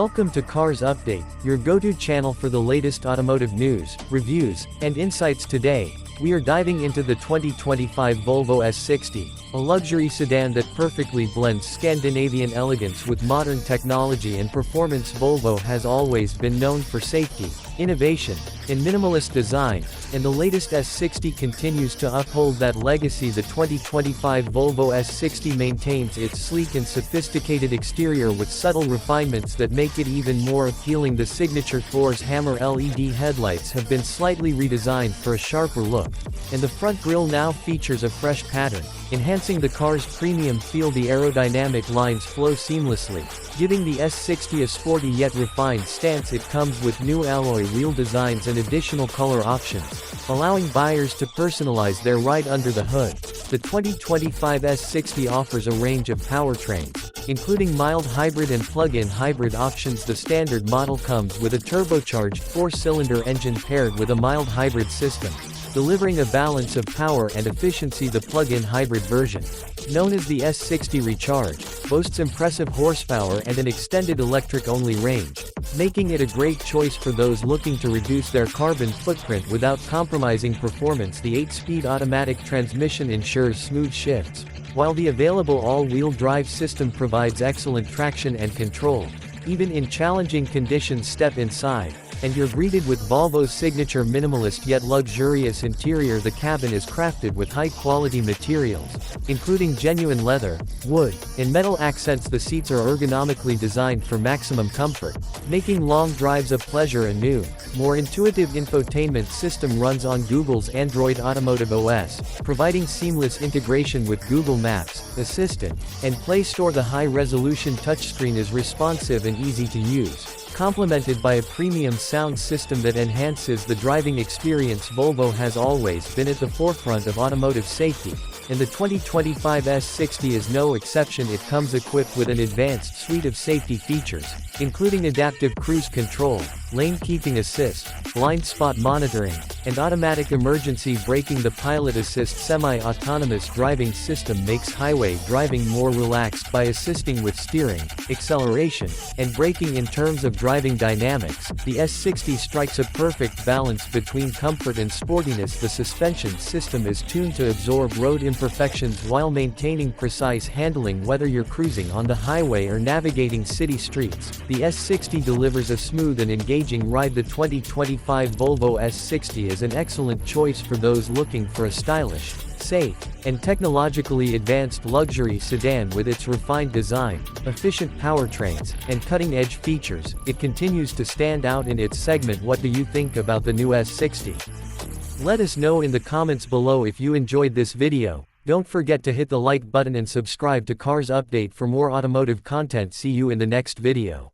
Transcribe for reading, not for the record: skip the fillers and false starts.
Welcome to Cars Update, your go-to channel for the latest automotive news, reviews, and insights. Today, we are diving into the 2025 Volvo S60, a luxury sedan that perfectly blends Scandinavian elegance with modern technology and performance. Volvo has always been known for safety, innovation, and minimalist design, and the latest S60 continues to uphold that legacy. The 2025 Volvo S60 maintains its sleek and sophisticated exterior with subtle refinements that make it even more appealing. The signature Thor's hammer LED headlights have been slightly redesigned for a sharper look, and the front grille now features a fresh pattern, enhancing the car's premium feel. The aerodynamic lines flow seamlessly, giving the S60 a sporty yet refined stance. It comes with new alloy wheel designs and additional color options, allowing buyers to personalize their ride under the hood. The 2025 S60 offers a range of powertrains, including mild hybrid and plug-in hybrid options. The standard model comes with a turbocharged 4-cylinder engine paired with a mild hybrid system, delivering a balance of power and efficiency. The plug-in hybrid version, known as the S60 Recharge, boasts impressive horsepower and an extended electric-only range, making it a great choice for those looking to reduce their carbon footprint without compromising performance. The 8-speed automatic transmission ensures smooth shifts, while the available all-wheel drive system provides excellent traction and control, even in challenging conditions. Step inside, and you're greeted with Volvo's signature minimalist yet luxurious interior. The cabin is crafted with high-quality materials, including genuine leather, wood, and metal accents. The seats are ergonomically designed for maximum comfort, making long drives a pleasure. A new, more intuitive infotainment system runs on Google's Android Automotive OS, providing seamless integration with Google Maps, Assistant, and Play Store. The high-resolution touchscreen is responsive and easy to use, complemented by a premium sound system that enhances the driving experience. Volvo has always been at the forefront of automotive safety, and the 2025 S60 is no exception. It comes equipped with an advanced suite of safety features, including adaptive cruise control, lane keeping assist, blind spot monitoring, and automatic emergency braking. The Pilot Assist semi-autonomous driving system makes highway driving more relaxed by assisting with steering, acceleration, and braking. In terms of driving dynamics, the S60 strikes a perfect balance between comfort and sportiness. The suspension system is tuned to absorb road imperfections while maintaining precise handling. Whether you're cruising on the highway or navigating city streets, the S60 delivers a smooth and engaging ride. The 2025 Volvo S60 is an excellent choice for those looking for a stylish, safe, and technologically advanced luxury sedan. With its refined design, efficient powertrains, and cutting-edge features, it continues to stand out in its segment. What do you think about the new S60? Let us know in the comments below. If you enjoyed this video, don't forget to hit the like button and subscribe to Cars Update for more automotive content. See you in the next video.